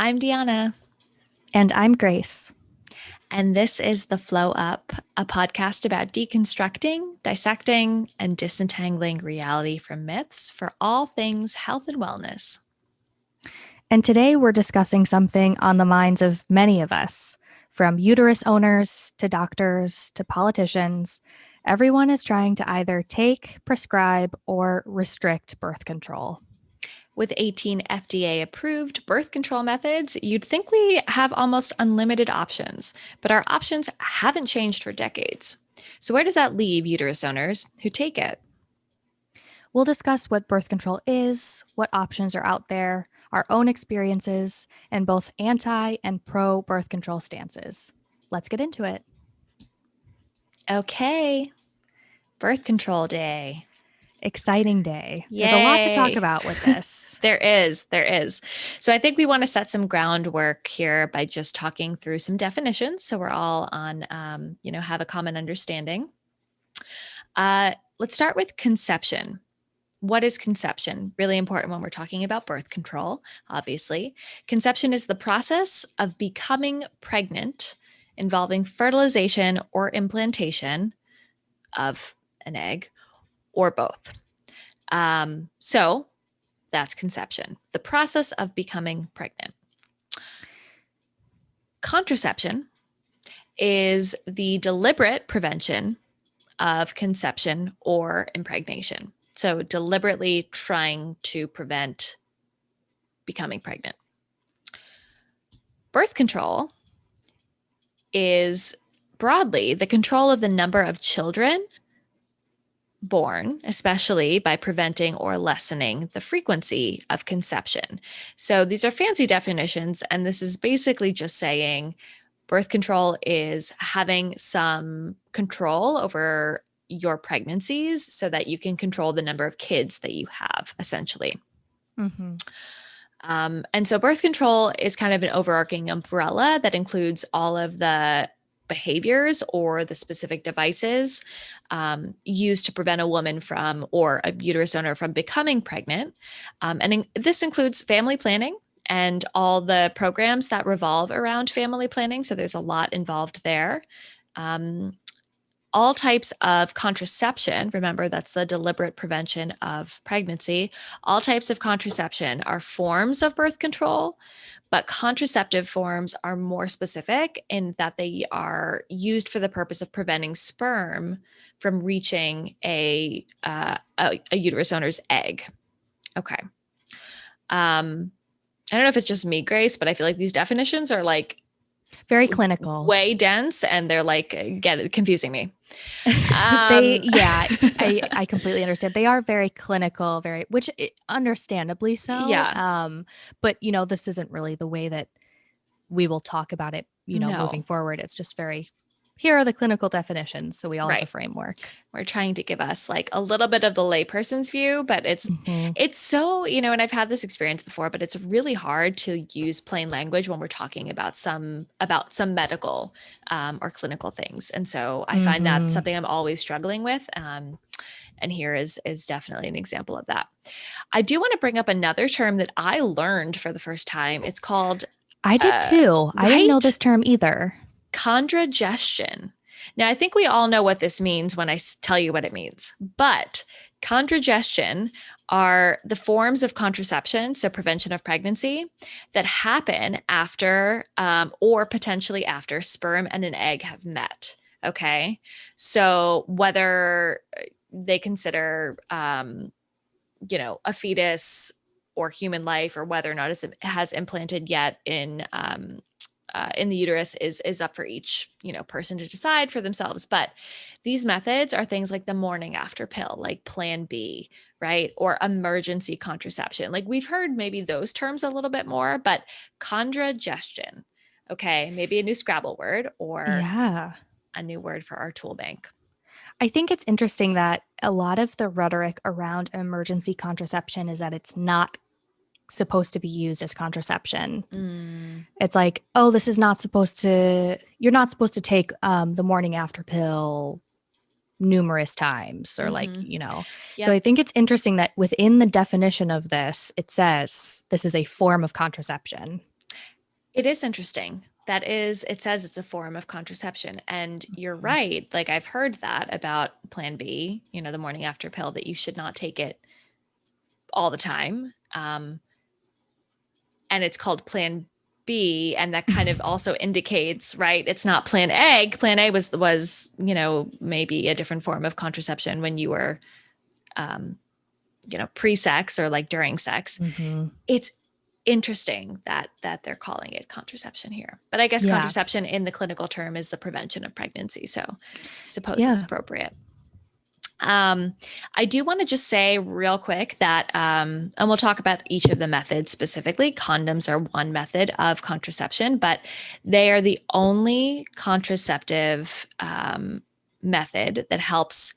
I'm Deanna, And I'm Grace. and this is The Flow Up, a podcast about deconstructing, dissecting, and disentangling reality from myths for all things health and wellness. And today we're discussing something on the minds of many of us, from uterus owners to doctors to politicians. Everyone is trying to either take, prescribe, or restrict birth control. With 18 FDA approved birth control methods, you'd think we have almost unlimited options, but our options haven't changed for decades. So, where does that leave uterus owners who take it? We'll discuss what birth control is, what options are out there, our own experiences, and both anti and pro birth control stances. Let's get into it. Okay, birth control day. Exciting day. Yay. There's a lot to talk about with this. There is. So I think we want to set some groundwork here by just talking through some definitions, so we're all on, have a common understanding. Let's start with conception. What is conception? Really important when we're talking about birth control, obviously. Conception is the process of becoming pregnant involving fertilization or implantation of an egg or both. So that's conception, the process of becoming pregnant. Contraception is the deliberate prevention of conception or impregnation. So deliberately trying to prevent becoming pregnant. Birth control is broadly the control of the number of children born, especially by preventing or lessening the frequency of conception. So these are fancy definitions, and this is basically just saying birth control is having some control over your pregnancies so that you can control the number of kids that you have, essentially. Mm-hmm. And so birth control is kind of an overarching umbrella that includes all of the behaviors or the specific devices used to prevent a woman from, or a uterus owner from, becoming pregnant. This includes family planning and all the programs that revolve around family planning. So there's a lot involved there. All types of contraception, remember that's the deliberate prevention of pregnancy. All types of contraception are forms of birth control, but contraceptive forms are more specific in that they are used for the purpose of preventing sperm from reaching a uterus owner's egg. Okay. I don't know if it's just me, Grace, but I feel like these definitions are like very clinical, way dense, and they're like confusing me. I completely understand. They are very clinical, which understandably so. Yeah. But this isn't really the way that we will talk about it, moving forward. It's just very, here are the clinical definitions. So we all have a framework. We're trying to give us like a little bit of the layperson's view, but it's so, and I've had this experience before, but it's really hard to use plain language when we're talking about some medical or clinical things. And so I find that something I'm always struggling with. And here is definitely an example of that. I do want to bring up another term that I learned for the first time. It's called... I did too. I didn't know this term either. Chondrogestion. Now, I think we all know what this means when I tell you what it means, but chondrogestion are the forms of contraception, so prevention of pregnancy, that happen after or potentially after sperm and an egg have met. Okay. So whether they consider, a fetus or human life, or whether or not it has implanted yet in the uterus is up for each, person to decide for themselves. But these methods are things like the morning after pill, like Plan B, right? Or emergency contraception. Like we've heard maybe those terms a little bit more, but chondrogestion, okay, maybe a new Scrabble word or a new word for our tool bank. I think it's interesting that a lot of the rhetoric around emergency contraception is that it's not supposed to be used as contraception. It's like, oh, this is not supposed to, you're not supposed to take the morning after pill numerous times, or Yep. So I think it's interesting that within the definition of this, it says this is a form of contraception. It is interesting. It says it's a form of contraception. And you're Mhm. right. Like I've heard that about Plan B, the morning after pill, that you should not take it all the time. And it's called Plan B, and that kind of also indicates, right? It's not Plan A. Plan A was maybe a different form of contraception when you were um, pre-sex or like during sex. Mhm. It's interesting that they're calling it contraception here. But I guess Yeah. contraception in the clinical term is the prevention of pregnancy. So I suppose it's Yeah. appropriate. Um, I do want to just say real quick that, and we'll talk about each of the methods specifically. Condoms are one method of contraception, but they are the only contraceptive method that helps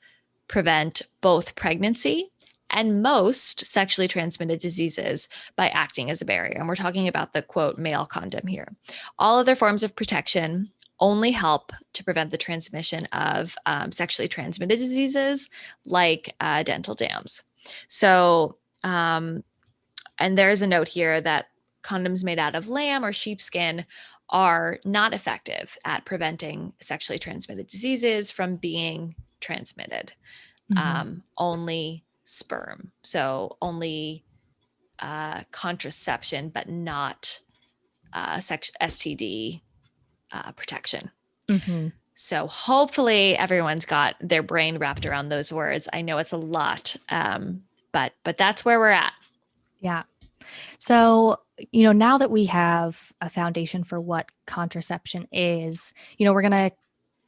prevent both pregnancy and most sexually transmitted diseases by acting as a barrier. And we're talking about the quote male condom here. All other forms of protection only help to prevent the transmission of sexually transmitted diseases like dental dams. So, and there's a note here that condoms made out of lamb or sheepskin are not effective at preventing sexually transmitted diseases from being transmitted. Mhm. Only sperm. So only contraception, but not STD protection. Mhm. So hopefully everyone's got their brain wrapped around those words. I know it's a lot, but that's where we're at. Yeah. So, now that we have a foundation for what contraception is, we're going to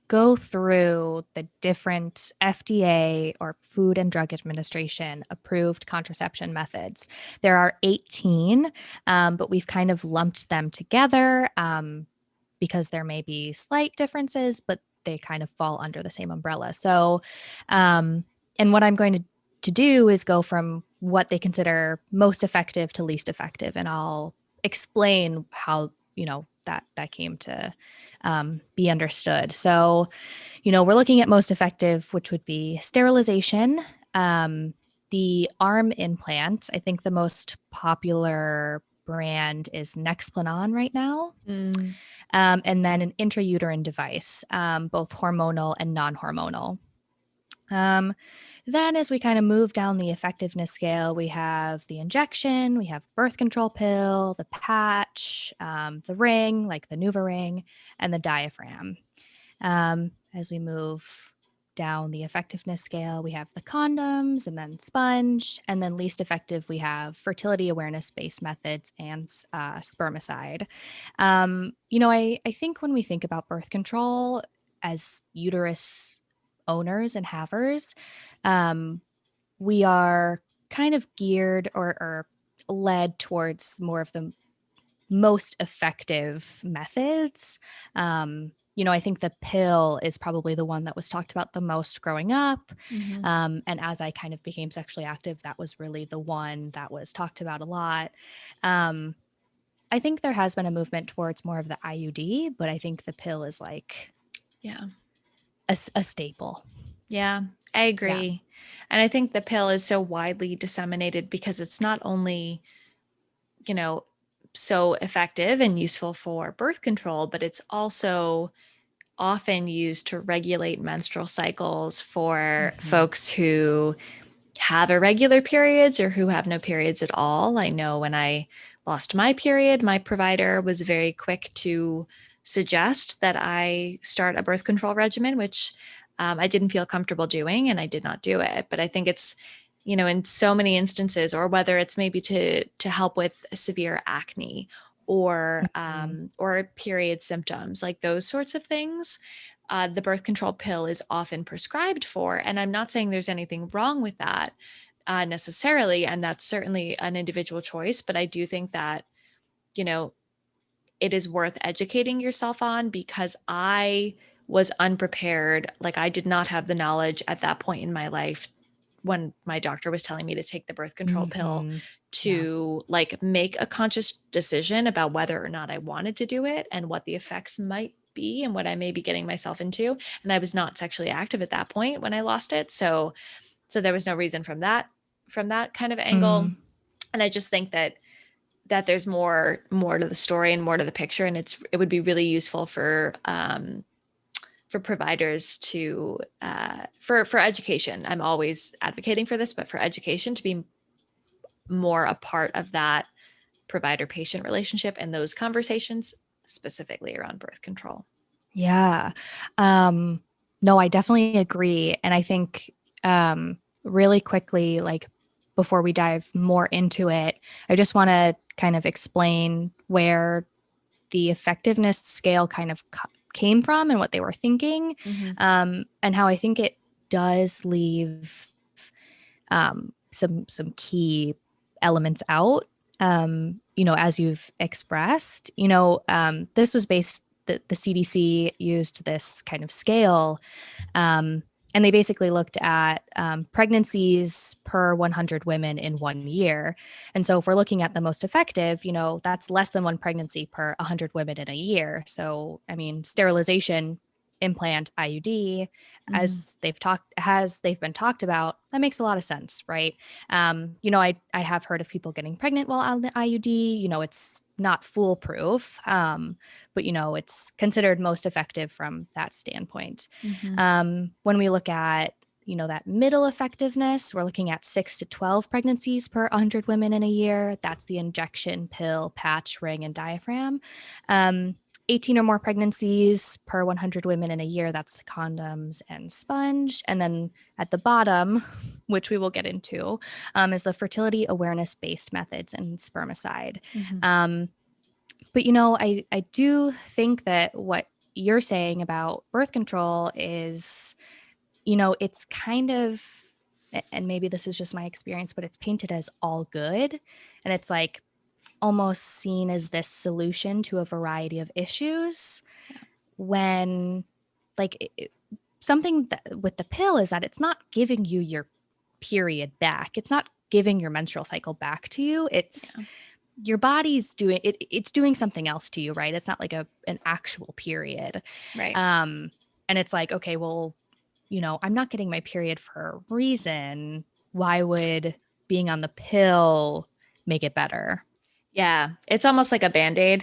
go through the different FDA or Food and Drug Administration approved contraception methods. There are 18, but we've kind of lumped them together because there may be slight differences, but they kind of fall under the same umbrella. So, um, and what I'm going to do is go from what they consider most effective to least effective, and I'll explain how that came to be understood. So, we're looking at most effective, which would be sterilization. The arm implant, I think the most popular brand is Nexplanon right now. Mm, And then an intrauterine device, both hormonal and non hormonal. Um, then, as we kind of move down the effectiveness scale, we have the injection, we have birth control pill, the patch, the ring, like the Nuva ring, and the diaphragm. As we move down the effectiveness scale, we have the condoms and then sponge. And then least effective, we have fertility awareness based methods and spermicide. I think when we think about birth control as uterus owners and havers, um, we are kind of geared or led towards more of the most effective methods. I think the pill is probably the one that was talked about the most growing up. mhm. And as I kind of became sexually active, that was really the one that was talked about a lot. Um, I think there has been a movement towards more of the IUD, but I think the pill is like Yeah. a staple. Yeah, I Yeah. agree. And I think the pill is so widely disseminated because it's not only, you know, so effective and useful for birth control, but it's also often used to regulate menstrual cycles for Mhm. folks who have irregular periods or who have no periods at all. I know when I lost my period, my provider was very quick to suggest that I start a birth control regimen, which I didn't feel comfortable doing, and I did not do it. But I think it's, in so many instances, or whether it's maybe to help with severe acne Mhm. or period symptoms, like those sorts of things, the birth control pill is often prescribed for. And I'm not saying there's anything wrong with that necessarily. And that's certainly an individual choice. But I do think that, you know, it is worth educating yourself on because I was unprepared. Like I did not have the knowledge at that point in my life when my doctor was telling me to take the birth control pill Mhm. Yeah. to like make a conscious decision about whether or not I wanted to do it and what the effects might be and what I may be getting myself into. And I was not sexually active at that point when I lost it. So there was no reason from that kind of angle. Mm. And I just think that there's more to the story and more to the picture, and it would be really useful for providers to for education. I'm always advocating for this, but for education to be more a part of that provider patient relationship and those conversations specifically around birth control. Yeah. No, I definitely agree. And I think really quickly, like before we dive more into it, I just want to kind of explain where the effectiveness scale kind of came from and what they were thinking, and how I think it does leave some key elements out. As you've expressed, this was based. The CDC used this kind of scale, and they basically looked at pregnancies per 100 women in 1 year. And so if we're looking at the most effective, that's less than one pregnancy per 100 women in a year. So, I mean, sterilization, implant, IUD, as they've been talked about, that makes a lot of sense, right? I have heard of people getting pregnant while on the IUD. It's not foolproof, but it's considered most effective from that standpoint. When we look at that middle effectiveness, we're looking at 6 to 12 pregnancies per 100 women in a year. That's the injection, pill, patch, ring, and diaphragm. 18 or more pregnancies per 100 women in a year. That's the condoms and sponge. And then at the bottom, which we will get into, is the fertility awareness based methods and spermicide. But I do think that what you're saying about birth control is, it's kind of, and maybe this is just my experience, but it's painted as all good. And it's like almost seen as this solution to a variety of issues, when like something with the pill is that it's not giving you your period back. It's not giving your menstrual cycle back to you. It's your body's doing it. It's doing something else to you, right? It's not like an actual period. Right. And it's like, okay, well, I'm not getting my period for a reason. Why would being on the pill make it better? Yeah, it's almost like a band-aid,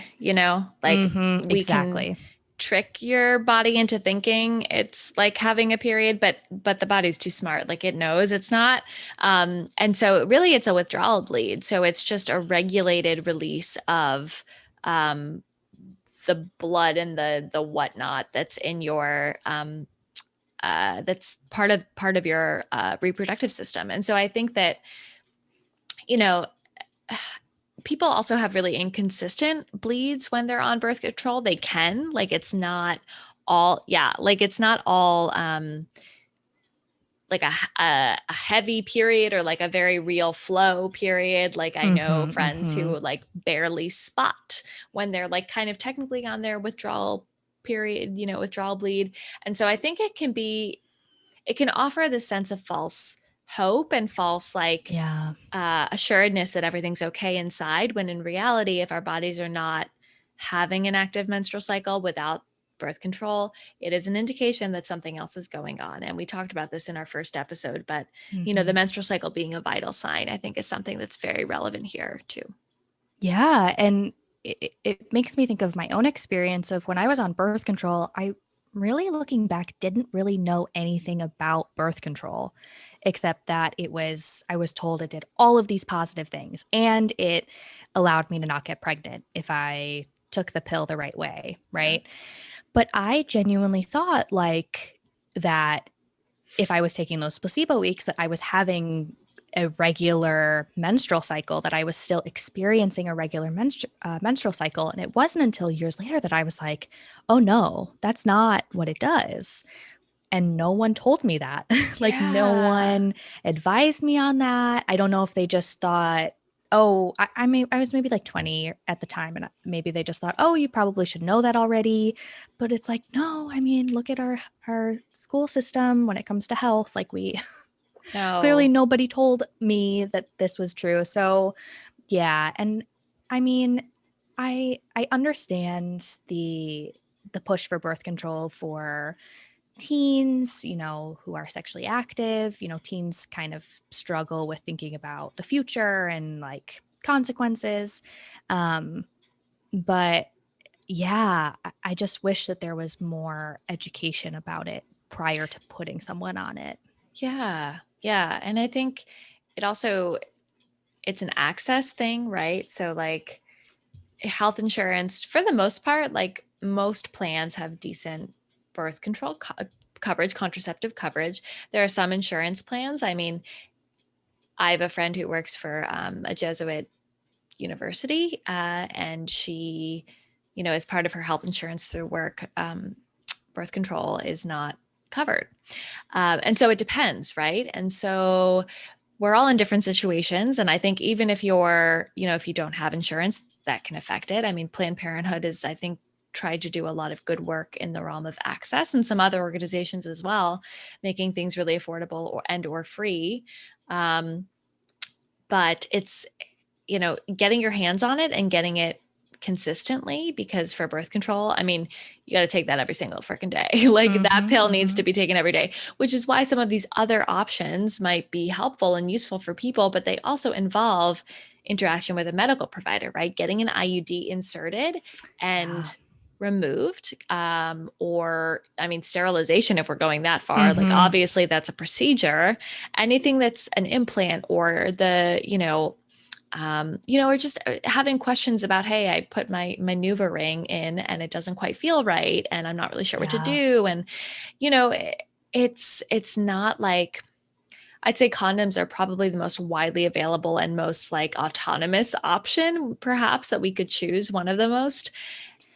like we can Exactly. trick your body into thinking it's like having a period, but the body's too smart. Like it knows it's not. And so really it's a withdrawal bleed. So it's just a regulated release of the blood and the whatnot that's in your that's part of your reproductive system. And so I think that, you know, people also have really inconsistent bleeds when they're on birth control. They can, like, it's not all, like it's not all like a heavy period or like a very real flow period. Like I know friends who like barely spot when they're like kind of technically on their withdrawal period, withdrawal bleed. And so I think it can offer this sense of false hope and false like Yeah. assuredness that everything's okay inside, when in reality, if our bodies are not having an active menstrual cycle without birth control, it is an indication that something else is going on. And we talked about this in our first episode, but the menstrual cycle being a vital sign, I think, is something that's very relevant here too. Yeah. And it makes me think of my own experience of when I was on birth control. I really, looking back, didn't really know anything about birth control, except that I was told it did all of these positive things and it allowed me to not get pregnant if I took the pill the right way. Right. But I genuinely thought like that if I was taking those placebo weeks, that I was having a regular menstrual cycle, that I was still experiencing a regular menstrual cycle. And it wasn't until years later that I was like, oh no, that's not what it does. And no one told me that. Like no one advised me on that. I don't know if they just thought, oh, I was maybe like 20 at the time, and maybe they just thought, oh, you probably should know that already. But it's like, no, I mean, look at our school system when it comes to health. Like clearly No. nobody told me that this was true. So yeah, and I mean, I understand the push for birth control for teens, who are sexually active. Teens kind of struggle with thinking about the future and like consequences. But yeah, I just wish that there was more education about it prior to putting someone on it. Yeah. Yeah. And I think it also, it's an access thing, right? So like health insurance, for the most part, like most plans have decent birth control coverage, contraceptive coverage. There are some insurance plans. I mean, I have a friend who works for a Jesuit university, and she, as part of her health insurance through work, birth control is not covered. And so it depends, right? And so we're all in different situations. And I think even if if you don't have insurance, that can affect it. I mean, Planned Parenthood is, I think, tried to do a lot of good work in the realm of access, and some other organizations as well, making things really affordable or free. Um, but it's, getting your hands on it and getting it consistently, because for birth control, I mean, you got to take that every single freaking day. Like that pill needs to be taken every day, which is why some of these other options might be helpful and useful for people, but they also involve interaction with a medical provider, right? Getting an IUD inserted and Yeah. removed, or I mean, sterilization, if we're going that far. Like Mm-hmm. obviously that's a procedure. Anything that's an implant or or just having questions about, hey, I put my Nuva ring in and it doesn't quite feel right, and I'm not really sure what to Yeah. do. And you know, it's not like, I'd say condoms are probably the most widely available and most like autonomous option, perhaps, that we could choose one of the most.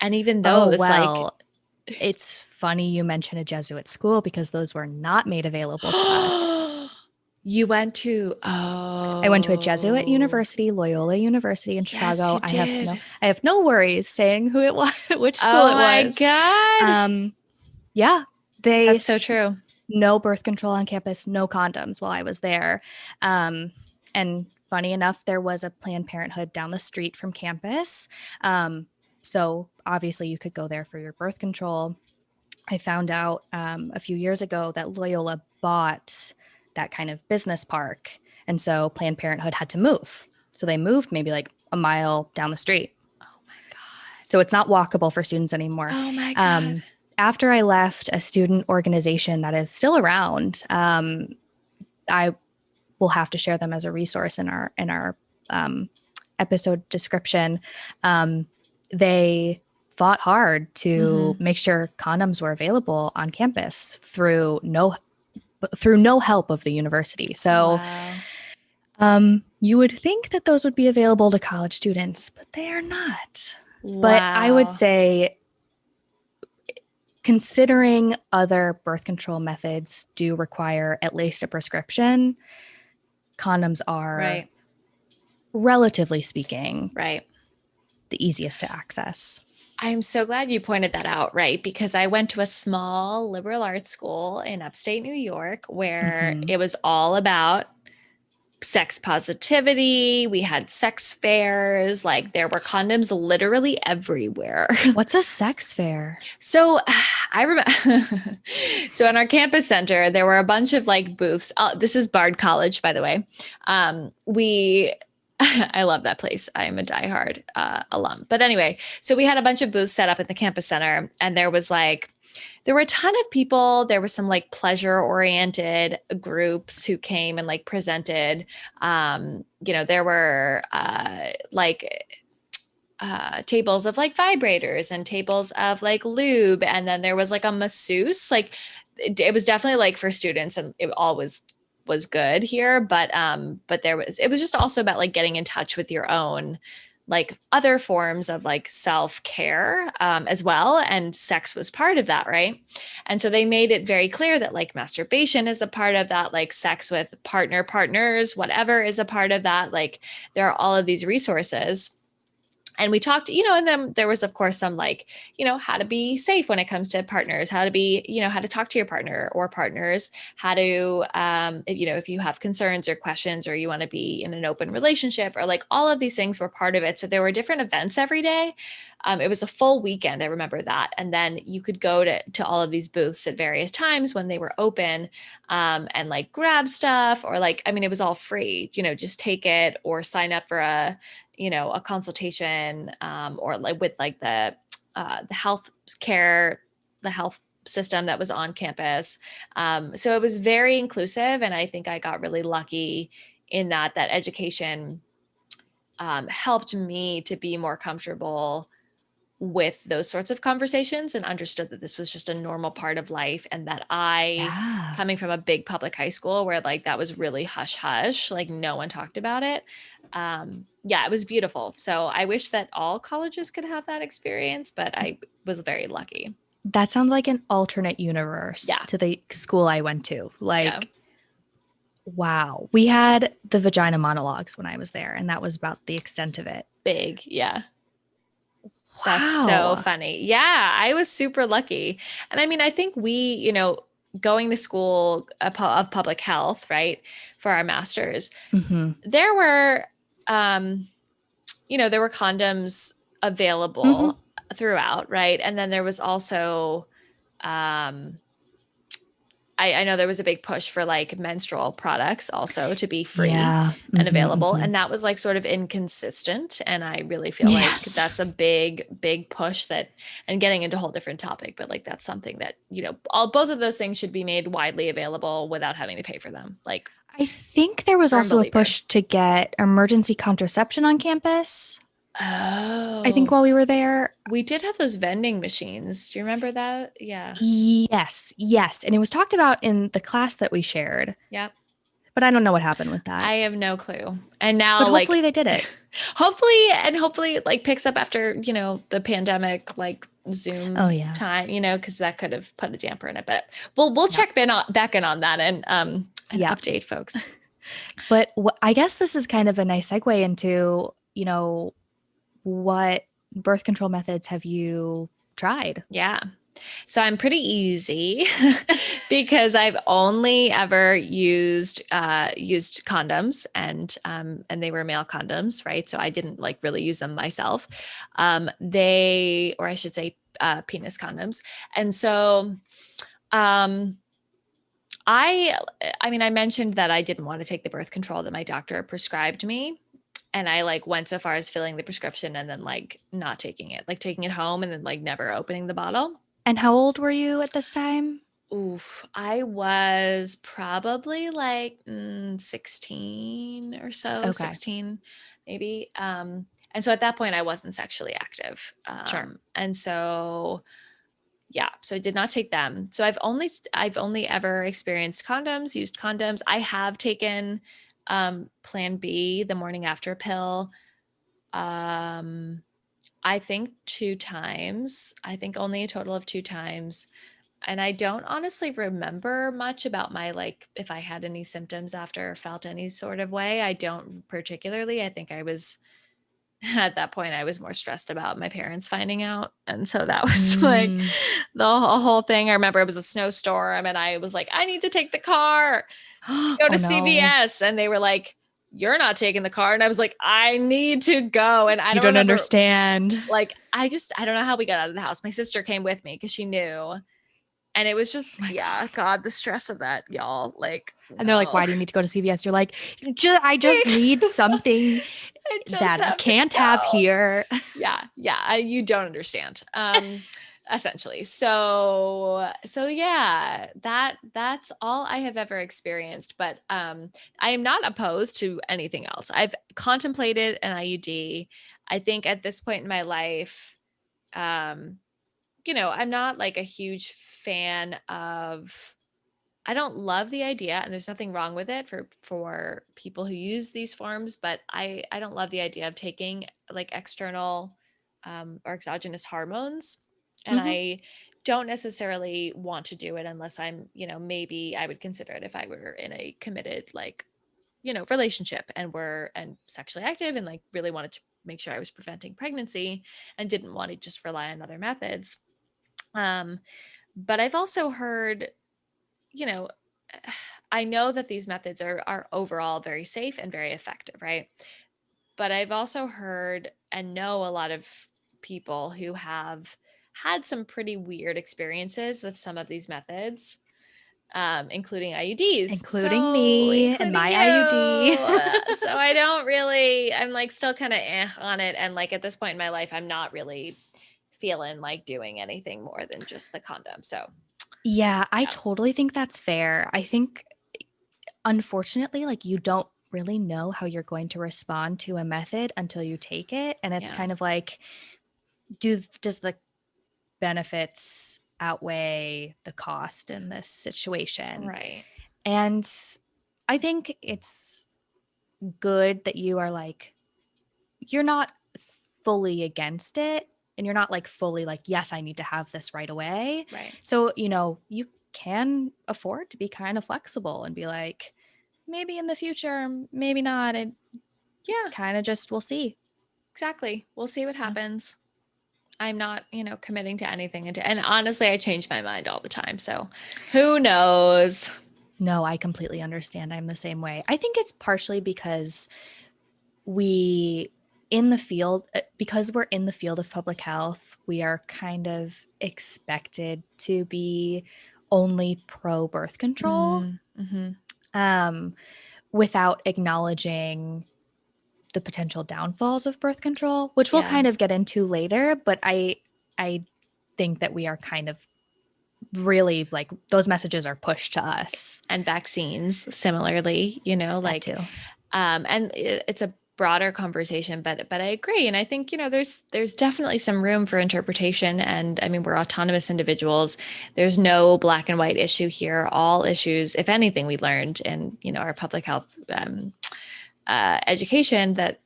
And even Oh, those, like, well, it's funny you mention a Jesuit school because those were not made available to us. you went to, I went to a Jesuit oh, university, Loyola University in yes, Chicago. you did. I have no worries saying who it was, which school Oh it my was. God. Um, yeah, they That's so true. no birth control on campus, no condoms while I was there. Um, and funny enough, there was a Planned Parenthood down the street from campus. So obviously you could go there for your birth control. I found out a few years ago that Loyola bought that kind of business park. And so Planned Parenthood had to move. So they moved maybe like a mile down the street. Oh my God. So it's not walkable for students anymore. Oh my God. Um, After I left a student organization that is still around, I will have to share them as a resource in our episode description. They fought hard to Mm-hmm. make sure condoms were available on campus through no help of the university. So Wow. you would think that those would be available to college students, but they are not. But I would Wow. say, considering other birth control methods do require at least a prescription, condoms are, Right. relatively speaking, Right. the easiest to access. I'm so glad you pointed that out, right? Because I went to a small liberal arts school in upstate New York where Mm-hmm. it was all about sex positivity. We had sex fairs, like there were condoms literally everywhere. What's a sex fair? So I remember, so in our campus center, there were a bunch of like booths. This is Bard College, by the way. I love that place. I'm a diehard alum. But anyway, so we had a bunch of booths set up at the campus center, and there were a ton of people. There were some like pleasure oriented groups who came and like presented. There were tables of like vibrators and tables of like lube, and then there was like a masseuse. Like it was definitely like for students, and it always was good here, but it was just also about like getting in touch with your own like other forms of like self-care, as well, and sex was part of that, right? And so they made it very clear that like masturbation is a part of that, like sex with partners, whatever, is a part of that. Like there are all of these resources. And we talked, and then there was, of course, some like, how to be safe when it comes to partners, how to talk to your partner or partners, how to, if you have concerns or questions, or you want to be in an open relationship, or like all of these things were part of it. So there were different events every day. It was a full weekend. I remember that. And then you could go to all of these booths at various times when they were open, and like grab stuff, or like, I mean, it was all free, just take it or sign up for a consultation, or like with like the health care, the health system that was on campus. So it was very inclusive. And I think I got really lucky in that education helped me to be more comfortable with those sorts of conversations, and understood that this was just a normal part of life, and that Yeah. coming from a big public high school where like that was really hush hush, like no one talked about it. Yeah, it was beautiful. So I wish that all colleges could have that experience, but I was very lucky. That sounds like an alternate universe Yeah. to the school I went to. Yeah. Like, wow. We had the vagina monologues when I was there, and that was about the extent of it. Big. Yeah. That's so Wow. funny. Yeah, I was super lucky. And I mean, I think going to school of public health, right, for our masters, Hmm. there were, um, there were condoms Hmm. available throughout, right? And then there was also, um, I know there was a big push for like menstrual products also to be free Yeah. and Hmm. available. Hmm. And that was like sort of inconsistent. And I really feel like Yes. that's a big, big push that, and getting into a whole different topic, but like that's something that, both of those things should be made widely available without having to pay for them. Like, I think there was firm also a believer. push to get emergency contraception on campus. I think Oh, while we were there. we did have those vending machines. Do you remember that? Yeah. Yes, yes. And it was talked about in the class that we shared, Yep. but I don't know what happened with that. I have no clue. And But now, like, hopefully they did it. hopefully it like picks up after, the pandemic, like Oh, Zoom yeah. time, because that could have put a damper in it. But we'll Yep. check back in on that, and Yep. update folks. But I guess this is kind of a nice segue into, what birth control methods have you tried? Yeah. So I'm pretty easy because I've only ever used condoms, and they were male condoms, right? So I didn't like really use them myself. Or I should say, penis condoms. And so, um, I I mean, I mentioned that I didn't want to take the birth control that my doctor prescribed me. And I like went so far as filling the prescription and then like not taking it, like taking it home and then like never opening the bottle. And how old were you at this time? Oof, I was probably like 16 or so, Okay, 16 maybe. And so at that point I wasn't sexually active. sure. And so yeah, so I did not take them. So I've only ever experienced condoms, used condoms. I have taken Plan B, the morning after pill. Um I think 2 times. I think only a total of 2 times. And I don't honestly remember much about my, like, if I had any symptoms after or felt any sort of way. I don't particularly. I think I was at that point, I was more stressed about my parents finding out. And so that was like Mm. the whole thing. I remember it was a snowstorm and I was like, I need to take the car to go Oh to no, CVS. And they were like, you're not taking the car. And I was like, I need to go. And I you don't don't remember, understand. like, I don't know how we got out of the house. My sister came with me because she knew. And it was just, Oh my yeah, God. God, the stress of that, y'all. Like, And they're like, no, why do you need to go to CVS? You're like, I just need something I just that I have to can't have go. here. Yeah, yeah, you don't understand. Essentially. So yeah, that's all I have ever experienced, but I am not opposed to anything else. I've contemplated an IUD. I think at this point in my life, um, I'm not like a huge fan of, I don't love the idea, and there's nothing wrong with it for people who use these forms, but I don't love the idea of taking like external or exogenous hormones, and Hmm. I don't necessarily want to do it unless I'm, maybe I would consider it if I were in a committed like, relationship and sexually active and like really wanted to make sure I was preventing pregnancy and didn't want to just rely on other methods. Um, but I've also heard, you know, I know that these methods are overall very safe and very effective, right? But I've also heard and know a lot of people who have had some pretty weird experiences with some of these methods, including IUDs. Including So, me and including my you. IUD. So I don't really, I'm like still kind of on it. And like at this point in my life, I'm not really feeling like doing anything more than just the condom. So Yeah, I yeah. totally think that's fair. I think, unfortunately, like you don't really know how you're going to respond to a method until you take it. And it's Yeah. kind of like, does the benefits outweigh the cost in this situation? Right. And I think it's good that you are like, you're not fully against it and you're not like fully like, yes, I need to have this right away. Right. So, you can afford to be kind of flexible and be like, maybe in the future, maybe not. And Yeah, kind of just, we'll see. exactly. We'll see what Yeah. happens. I'm not, committing to anything. And honestly, I change my mind all the time. So who knows? No, I completely understand. I'm the same way. I think it's partially because we in the field because we're in the field of public health, we are kind of expected to be only pro birth control, Mm-hmm. um, without acknowledging the potential downfalls of birth control, which we'll Yeah. kind of get into later. But I think that we are kind of really like those messages are pushed to us. And vaccines, similarly, That like, too. and it's a broader conversation, but I agree. And I think, there's definitely some room for interpretation. And I mean, we're autonomous individuals. There's no black and white issue here. All issues, if anything, we learned in, our public health education that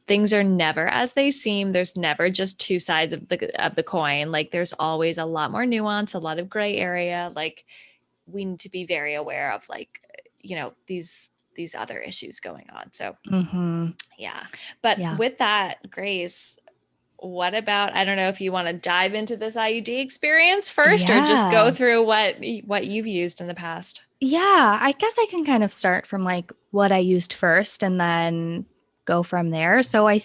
things are never as they seem. There's never just two sides of the coin. Like there's always a lot more nuance, a lot of gray area. Like we need to be very aware of like, these other issues going on. So yeah. But Yeah. with that, Grace, what about, I don't know if you want to dive into this IUD experience first or just go Yeah. through what you've used in the past. Yeah, I guess I can kind of start from like what I used first and then go from there. So I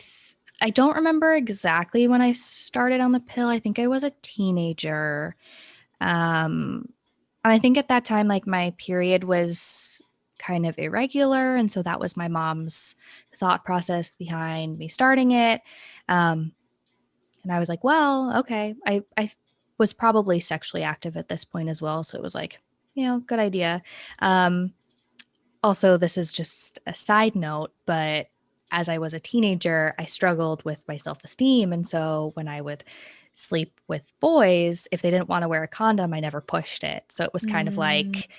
don't remember exactly when I started on the pill. I think I was a teenager. And I think at that time like my period was kind of irregular, and so that was my mom's thought process behind me starting it. Um and I was like, well, okay. I was probably sexually active at this point as well, so it was like, good idea. Um Also, this is just a side note, but as I was a teenager, I struggled with my self esteem. And so when I would sleep with boys, if they didn't want to wear a condom, I never pushed it. So it was kind of like,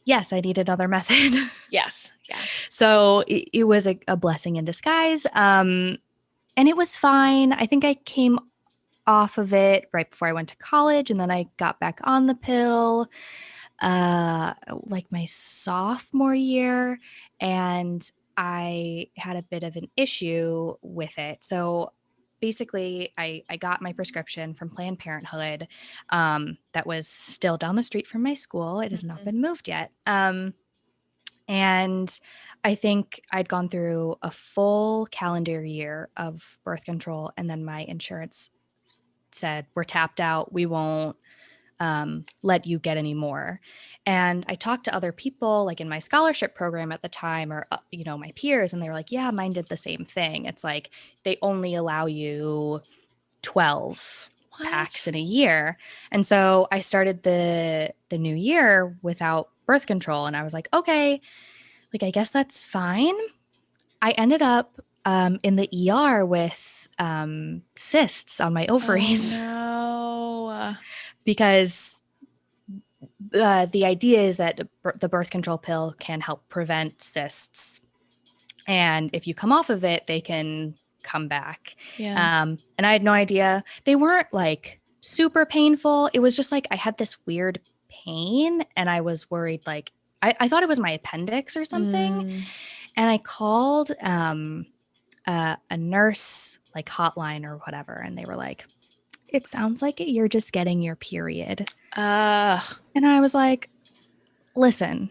yes, I need another method. Yes. Yeah. So it was a blessing in disguise. And it was fine. I think I came off of it right before I went to college, and then I got back on the pill like my sophomore year, and I had a bit of an issue with it. So basically, I got my prescription from Planned Parenthood, that was still down the street from my school. It had not been moved yet. And I think I'd gone through a full calendar year of birth control, and then my insurance said, we're tapped out. We won't let you get any more. And I talked to other people, like in my scholarship program at the time, or, my peers, and they were like, yeah, mine did the same thing. It's like they only allow you 12 packs What? in a year. And so I started the new year without birth control. And I was like, okay, like, I guess that's fine. I ended up in the ER with cysts on my Oh ovaries no. because the idea is that the birth control pill can help prevent cysts. And if you come off of it, they can come back. Yeah. And I had no idea. They weren't like super painful. It was just like I had this weird pain, and I was worried like I thought it was my appendix or something. And I called a nurse like hotline or whatever, and they were like, it sounds like you're just getting your period. Uh, And I was like, listen,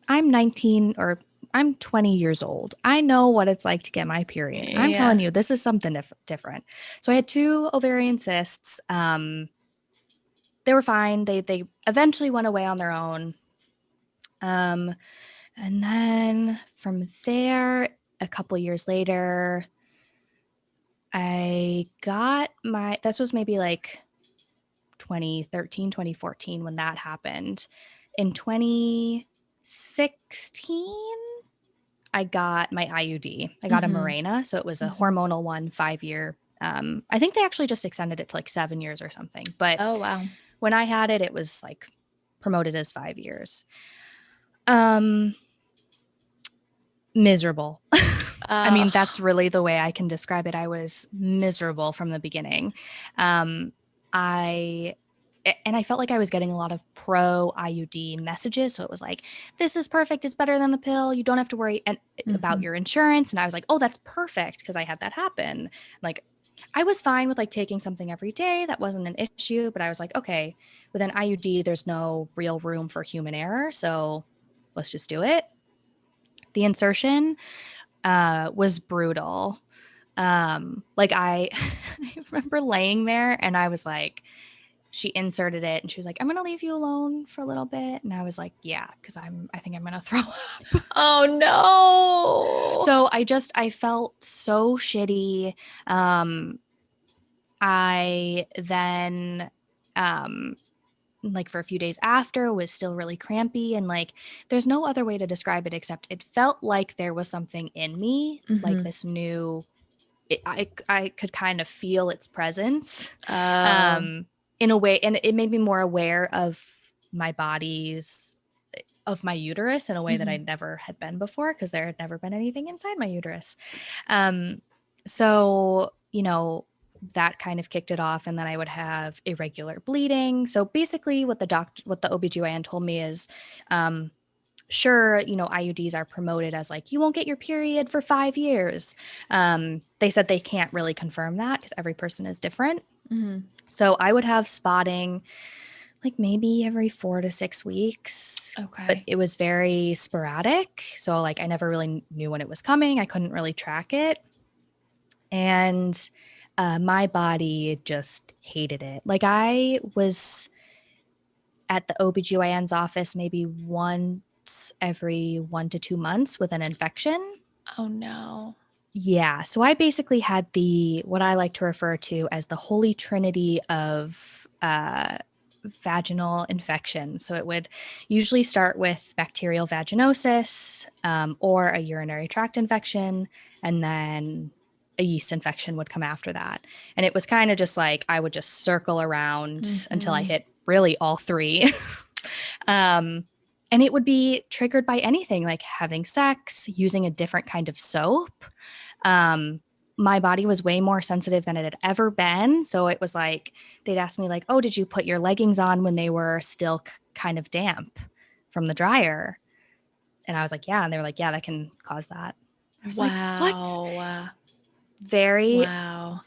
I'm 19, or I'm 20 years old. I know what it's like to get my period. I'm Yeah. telling you, this is something different. So I had 2 ovarian cysts. They were fine. They eventually went away on their own. And then from there, a couple years later, I got this was maybe like 2013, 2014 when that happened. In 2016, I got my IUD. I got a Mirena. So it was a hormonal one, 5-year. I think they actually just extended it to like 7 years or something. But Oh, wow. when I had it, it was like promoted as 5 years. Miserable. I mean, that's really the way I can describe it. I was miserable from the beginning. I felt like I was getting a lot of pro IUD messages. So it was like, this is perfect. It's better than the pill. You don't have to worry about your insurance. And I was like, oh, that's perfect, because I had that happen. Like, I was fine with like taking something every day. That wasn't an issue. But I was like, okay, with an IUD, there's no real room for human error. So let's just do it. The insertion was brutal. Like I remember laying there and I was like, she inserted it and she was like, I'm gonna leave you alone for a little bit. And I was like, yeah, because I think I'm gonna throw up. Oh no. So I felt so shitty. I then like for a few days after was still really crampy, and like there's no other way to describe it except it felt like there was something in me, like this new I could kind of feel its presence in a way, and it made me more aware of my body's of my uterus in a way that I never had been before, because there had never been anything inside my uterus. So, that kind of kicked it off, and then I would have irregular bleeding. So basically what the OBGYN told me is, sure, IUDs are promoted as like, you won't get your period for 5 years. They said they can't really confirm that because every person is different. So I would have spotting like maybe every 4 to 6 weeks. Okay. But it was very sporadic. So like I never really knew when it was coming. I couldn't really track it. And my body just hated it. Like I was at the OBGYN's office maybe once every 1 to 2 months with an infection. Oh no. Yeah. So I basically had what I like to refer to as the holy trinity of vaginal infection. So it would usually start with bacterial vaginosis or a urinary tract infection, and then a yeast infection would come after that. And it was kind of just like I would just circle around until I hit really all 3. And it would be triggered by anything like having sex, using a different kind of soap. My body was way more sensitive than it had ever been. So it was like, they'd ask me like, oh, did you put your leggings on when they were still kind of damp from the dryer? And I was like, yeah. And they were like, yeah, that can cause that. I was like, what? Very,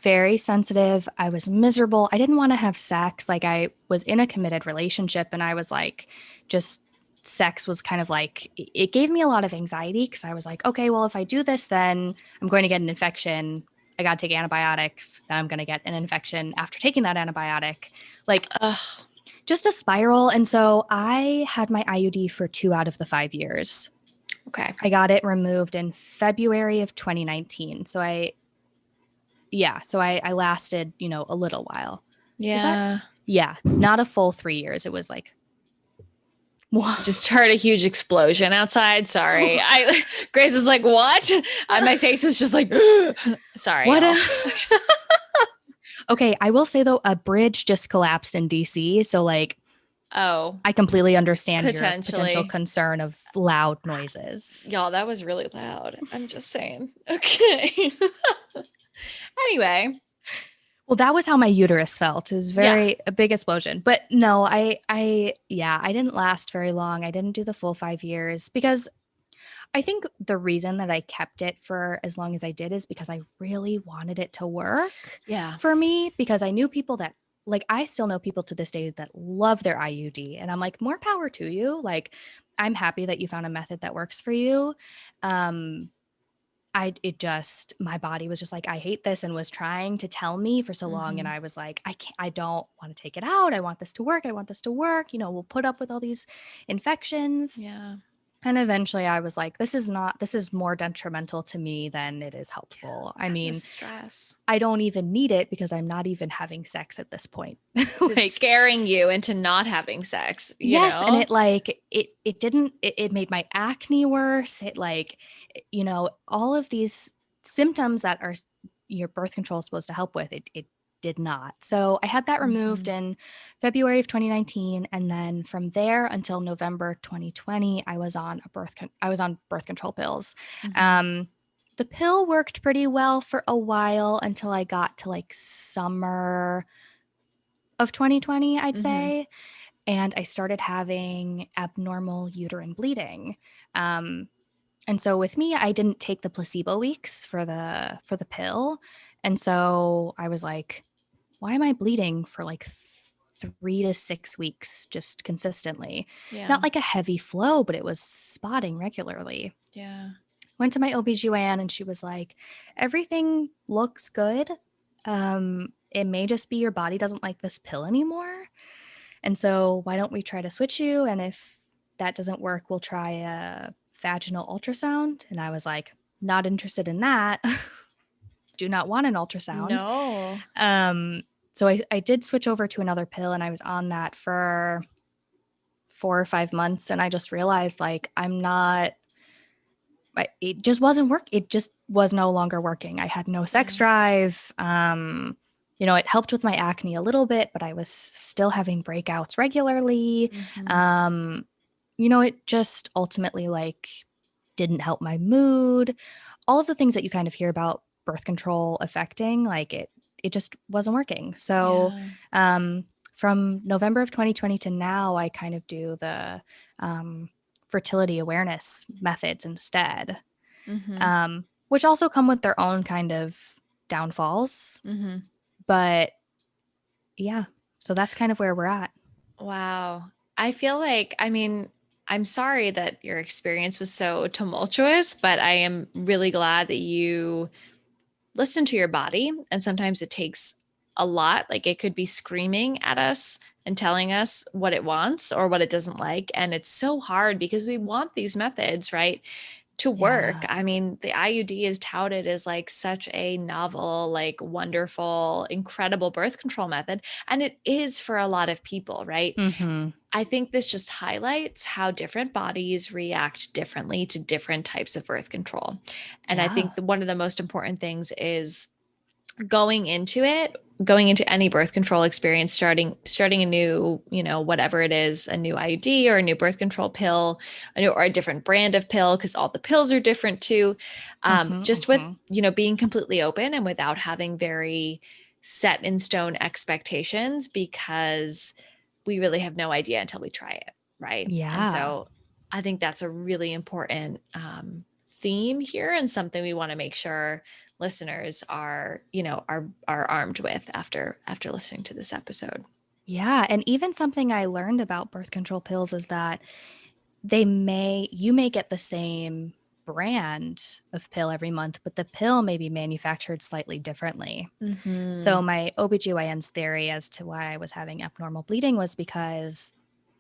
very sensitive. I was miserable. I didn't want to have sex. Like I was in a committed relationship, and I was like, just sex was kind of like, it gave me a lot of anxiety, because I was like, okay, well, if I do this, then I'm going to get an infection. I got to take antibiotics. Then I'm going to get an infection after taking that antibiotic. Like, just a spiral. And so I had my IUD for 2 out of the 5 years. Okay. I got it removed in February of 2019. So I lasted, a little while. Yeah. Not a full 3 years. It was like, just heard a huge explosion outside. Sorry. Grace is like, what? And my face was just like, sorry. What? Okay. I will say though, a bridge just collapsed in DC. So like, I completely understand your potential concern of loud noises. Y'all, that was really loud. I'm just saying. Okay. Anyway. Well, that was how my uterus felt. It was a big explosion. But no, I didn't last very long. I didn't do the full 5 years, because I think the reason that I kept it for as long as I did is because I really wanted it to work for me, because I knew people that like I still know people to this day that love their IUD, and I'm like, more power to you. Like, I'm happy that you found a method that works for you. Um, my body was just like, I hate this, and was trying to tell me for so long. And Mhm. I was like, I don't want to take it out. I want this to work. I want this to work. You know, we'll put up with all these infections. Yeah. And eventually I was like, this is more detrimental to me than it is helpful. I The mean, stress. I don't even need it because I'm not even having sex at this point. It's Like, scaring you into not having sex, you yes, and know? it didn't it made my acne worse. It like, you know, all of these symptoms that are your birth control is supposed to help with, it did not. So I had that removed Mhm. in February of 2019, and then from there until November 2020, I was on birth control pills. Mhm. Um, the pill worked pretty well for a while until I got to like summer of 2020, I'd Mhm. say, and I started having abnormal uterine bleeding. Um, and so with me, I didn't take the placebo weeks for the pill, and so I was like, why am I bleeding for like 3 to 6 weeks just consistently? Yeah. Not like a heavy flow, but it was spotting regularly. Yeah. Went to my OBGYN and she was like, everything looks good. It may just be your body doesn't like this pill anymore. And so why don't we try to switch you? And if that doesn't work, we'll try a vaginal ultrasound. And I was like, not interested in that. Do not want an ultrasound. No. Um, so I did switch over to another pill and I was on that for 4 or 5 months. And I just realized like it just wasn't work. It just was no longer working. I had no sex Yeah. drive. You know, it helped with my acne a little bit, but I was still having breakouts regularly. Mhm. Um, you know, it just ultimately like didn't help my mood. All of the things that you kind of hear about birth control affecting, like it just wasn't working. So, Yeah. um, from November of 2020 to now, I kind of do the fertility awareness methods instead, Mhm. which also come with their own kind of downfalls. Mhm. But yeah, so that's kind of where we're at. Wow. I feel like, I mean, I'm sorry that your experience was so tumultuous, but I am really glad that you listen to your body. And sometimes it takes a lot. Like it could be screaming at us and telling us what it wants or what it doesn't like. And it's so hard because we want these methods, right, to work. Yeah. I mean, the IUD is touted as like such a novel, like wonderful, incredible birth control method. And it is for a lot of people, right? Mm-hmm. I think this just highlights how different bodies react differently to different types of birth control. And I Yeah. think one of the most important things is going into any birth control experience, starting a new, whatever it is, a new IUD or a new birth control pill, or a different brand of pill, because all the pills are different too. Mm-hmm, Just with, mm-hmm. being completely open and without having very set in stone expectations, because we really have no idea until we try it, right? And Yeah. so I think that's a really important theme here, and something we want to make sure listeners are armed with after listening to this episode. Yeah. And even something I learned about birth control pills is that you may get the same brand of pill every month, but the pill may be manufactured slightly differently. Mm-hmm. So my OBGYN's theory as to why I was having abnormal bleeding was because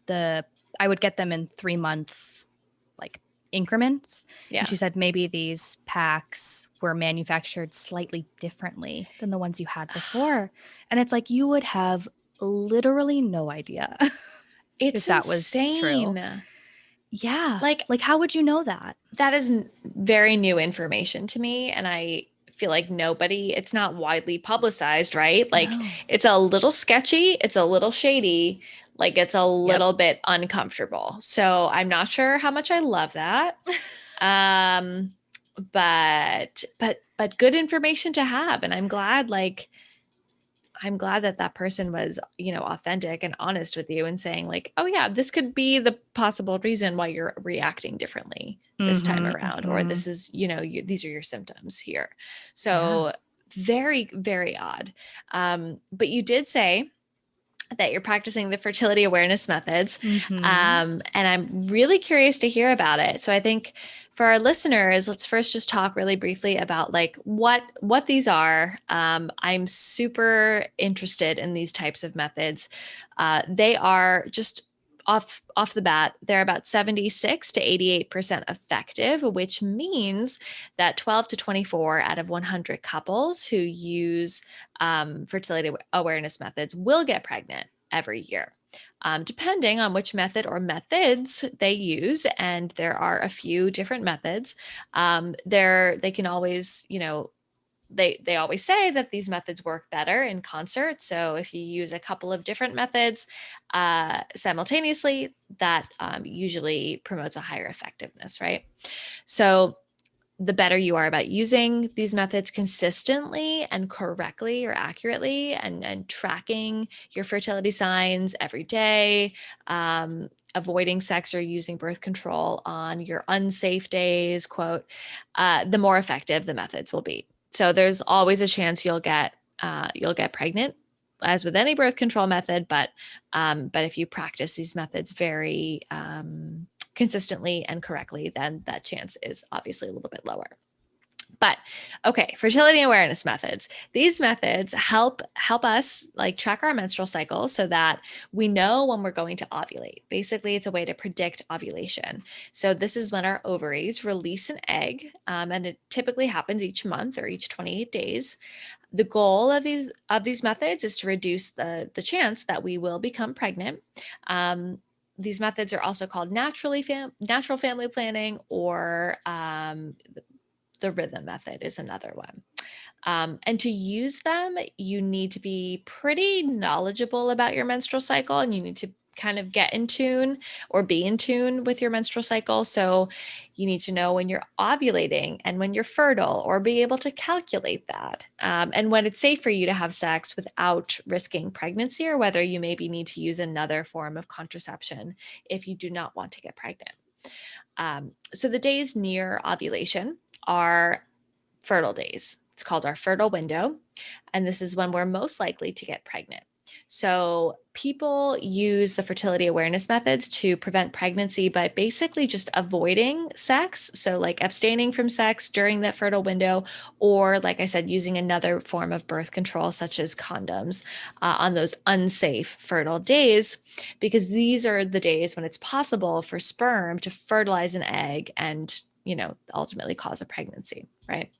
the I would get them in 3 month like increments. And Yeah. she said maybe these packs were manufactured slightly differently than the ones you had before. And it's like you would have literally no idea if It's that was true. insane. Yeah. Like, Like how would you know that? that is very new information to me, and I feel like it's not widely publicized, right? Like No. it's a little sketchy, it's a little shady, like it's a Yep. little bit uncomfortable. So I'm not sure how much I love that. um but good information to have, and I'm glad that that person was, authentic and honest with you and saying like, oh yeah, this could be the possible reason why you're reacting differently this time Mhm. around, or Mhm. this is, these are your symptoms here. Yeah. So very, very odd. But you did say that you're practicing the fertility awareness methods. Mm-hmm. And I'm really curious to hear about it. So I think for our listeners, let's first just talk really briefly about like what these are. I'm super interested in these types of methods. They are just off the bat, they're about 76 to 88% effective, which means that 12 to 24 out of 100 couples who use fertility awareness methods will get pregnant every year, depending on which method or methods they use. And there are a few different methods. They can always, they always say that these methods work better in concert. So if you use a couple of different methods simultaneously, that usually promotes a higher effectiveness, right? So the better you are about using these methods consistently and correctly or accurately, and tracking your fertility signs every day, avoiding sex or using birth control on your unsafe days, quote, the more effective the methods will be. So there's always a chance you'll get pregnant, as with any birth control method, but if you practice these methods very consistently and correctly, then that chance is obviously a little bit lower. But okay, fertility awareness methods. These methods help us like track our menstrual cycle so that we know when we're going to ovulate. Basically, it's a way to predict ovulation. So this is when our ovaries release an egg, and it typically happens each month or each 28 days. The goal of these methods is to reduce the chance that we will become pregnant. These methods are also called natural family planning, or the rhythm method is another one. And to use them, you need to be pretty knowledgeable about your menstrual cycle, and you need to kind of get in tune or be in tune with your menstrual cycle. So you need to know when you're ovulating and when you're fertile, or be able to calculate that. And when it's safe for you to have sex without risking pregnancy, or whether you maybe need to use another form of contraception if you do not want to get pregnant. So the days near ovulation are fertile days. It's called our fertile window. And this is when we're most likely to get pregnant. So people use the fertility awareness methods to prevent pregnancy by basically just avoiding sex. So, like abstaining from sex during that fertile window, or like I said, using another form of birth control, such as condoms, on those unsafe fertile days, because these are the days when it's possible for sperm to fertilize an egg and, ultimately cause a pregnancy, right?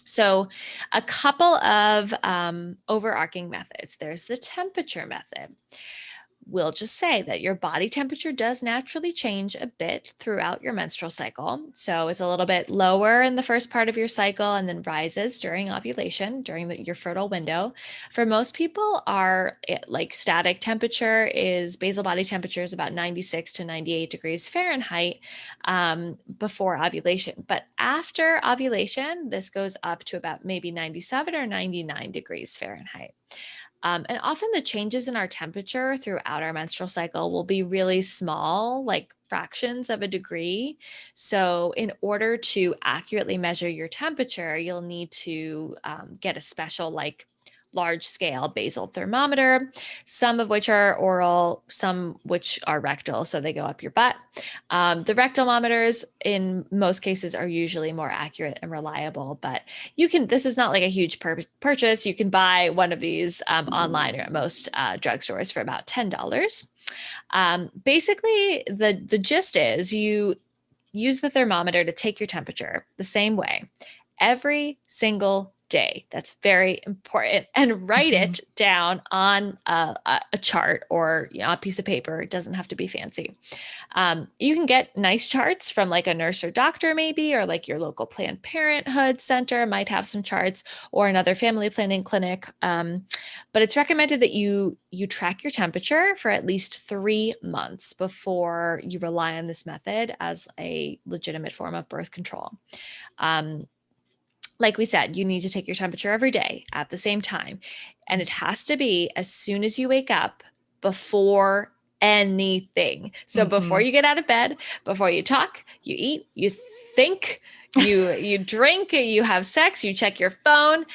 So, a couple of overarching methods. There's the temperature method. We'll just say that your body temperature does naturally change a bit throughout your menstrual cycle. So it's a little bit lower in the first part of your cycle and then rises during ovulation, during your fertile window. For most people, our like static temperature is basal body temperature is about 96 to 98 degrees Fahrenheit before ovulation. But after ovulation, this goes up to about maybe 97 or 99 degrees Fahrenheit. And often the changes in our temperature throughout our menstrual cycle will be really small, like fractions of a degree. So, in order to accurately measure your temperature, you'll need to get a special, like, large scale basal thermometer, some of which are oral, some which are rectal, so they go up your butt. The rectometers in most cases are usually more accurate and reliable, but this is not like a huge purchase. You can buy one of these online or at most drugstores for about $10. Basically, the gist is you use the thermometer to take your temperature the same way every single day. That's very important. And write Mm-hmm. it down on a chart or a piece of paper. It doesn't have to be fancy. You can get nice charts from like a nurse or doctor, maybe, or like your local Planned Parenthood center might have some charts, or another family planning clinic. But it's recommended that you track your temperature for at least 3 months before you rely on this method as a legitimate form of birth control. Like we said, you need to take your temperature every day at the same time. And it has to be as soon as you wake up, before anything. So before Mm-hmm. you get out of bed, before you talk, you eat, you think, you drink, you have sex, you check your phone,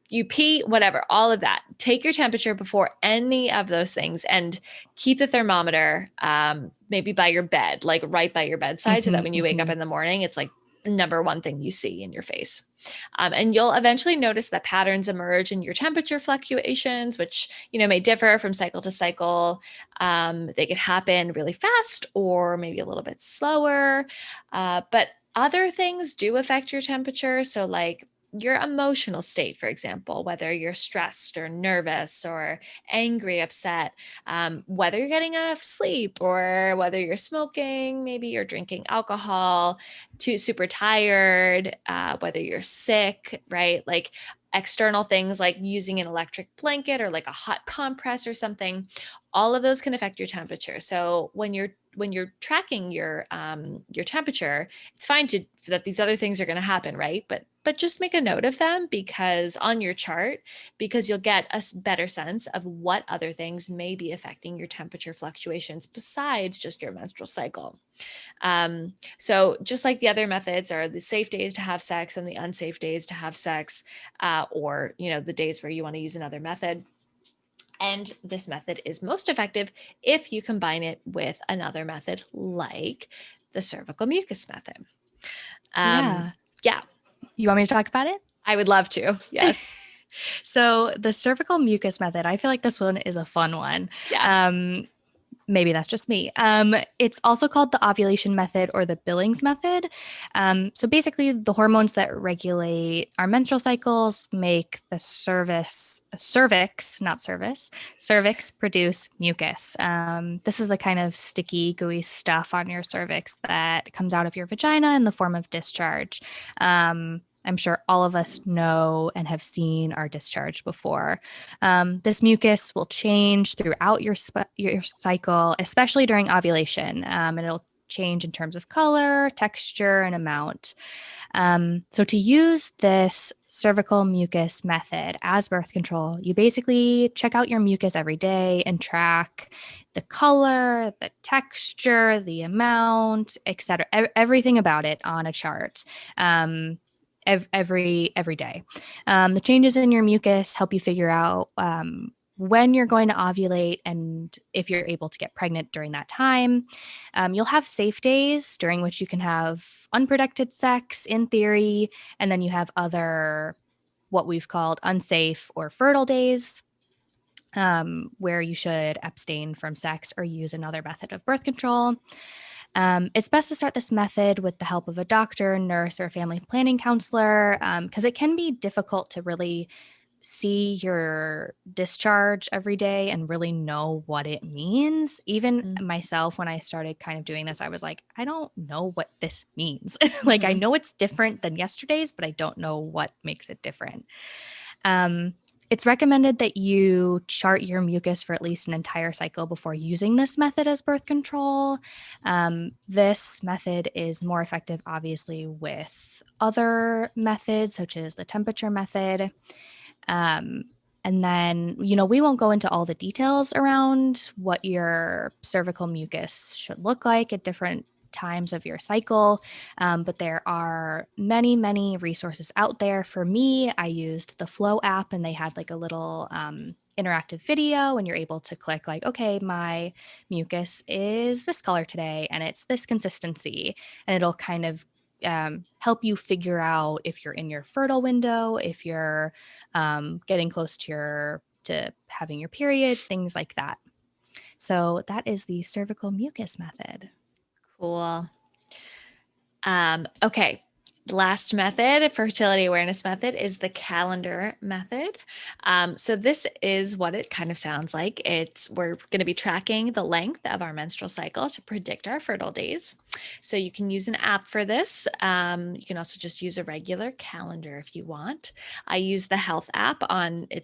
you pee, whatever, all of that. Take your temperature before any of those things and keep the thermometer maybe by your bed, like right by your bedside, so that when you wake up in the morning, it's like the number one thing you see in your face. And you'll eventually notice that patterns emerge in your temperature fluctuations, which, may differ from cycle to cycle. They could happen really fast or maybe a little bit slower. But other things do affect your temperature. So, like your emotional state, for example, whether you're stressed or nervous or angry, upset, whether you're getting enough sleep or whether you're smoking, maybe you're drinking alcohol, too super tired, whether you're sick, right? Like external things like using an electric blanket or like a hot compress or something, all of those can affect your temperature. So when you're tracking your temperature, it's fine that these other things are going to happen, right? But just make a note of them because on your chart, because you'll get a better sense of what other things may be affecting your temperature fluctuations besides just your menstrual cycle. So just like the other methods are the safe days to have sex and the unsafe days to have sex, or the days where you want to use another method. And this method is most effective if you combine it with another method like the cervical mucus method. Yeah. Yeah, You want me to talk about it? I would love to. Yes. So the cervical mucus method, I feel like this one is a fun one. Yeah. Maybe that's just me. It's also called the ovulation method or the Billings method. So basically, the hormones that regulate our menstrual cycles make the cervix produce mucus. This is the kind of sticky, gooey stuff on your cervix that comes out of your vagina in the form of discharge. I'm sure all of us know and have seen our discharge before. This mucus will change throughout your cycle, especially during ovulation, and it'll change in terms of color, texture, and amount. So to use this cervical mucus method as birth control, you basically check out your mucus every day and track the color, the texture, the amount, etc., everything about it on a chart. Every day. The changes in your mucus help you figure out when you're going to ovulate and if you're able to get pregnant during that time. You'll have safe days during which you can have unprotected sex in theory, and then you have other what we've called unsafe or fertile days. Where you should abstain from sex or use another method of birth control. It's best to start this method with the help of a doctor, nurse, or a family planning counselor because it can be difficult to really see your discharge every day and really know what it means. Even myself, when I started kind of doing this, I was like, I don't know what this means. Like, I know it's different than yesterday's, but I don't know what makes it different. It's recommended that you chart your mucus for at least an entire cycle before using this method as birth control. This method is more effective, obviously, with other methods, such as the temperature method. And then, we won't go into all the details around what your cervical mucus should look like at different times of your cycle. But there are many, many resources out there. For me, I used the Flow app and they had like a little interactive video and you're able to click like, okay, my mucus is this color today and it's this consistency. And it'll kind of help you figure out if you're in your fertile window, if you're getting close to having your period, things like that. So that is the cervical mucus method. Cool. Okay. The last method, fertility awareness method, is the calendar method. So this is what it kind of sounds like. We're going to be tracking the length of our menstrual cycle to predict our fertile days. So you can use an app for this. You can also just use a regular calendar if you want. I use the health app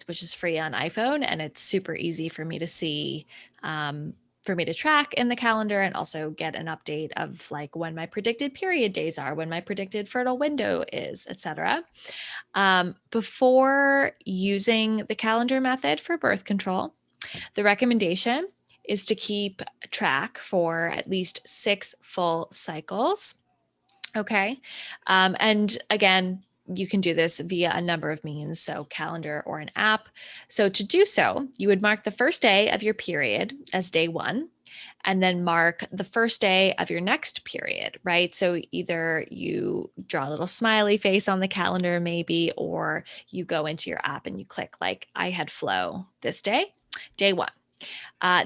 which is free on iPhone, and it's super easy for me to see. For me to track in the calendar and also get an update of like when my predicted period days are, when my predicted fertile window is, etc. Before using the calendar method for birth control, the recommendation is to keep track for at least 6 full cycles. Okay. And again, you can do this via a number of means, so calendar or an app. So to do so, you would mark the first day of your period as day 1, and then mark the first day of your next period, right? So either you draw a little smiley face on the calendar, maybe, or you go into your app and you click like, I had flow this day, day 1.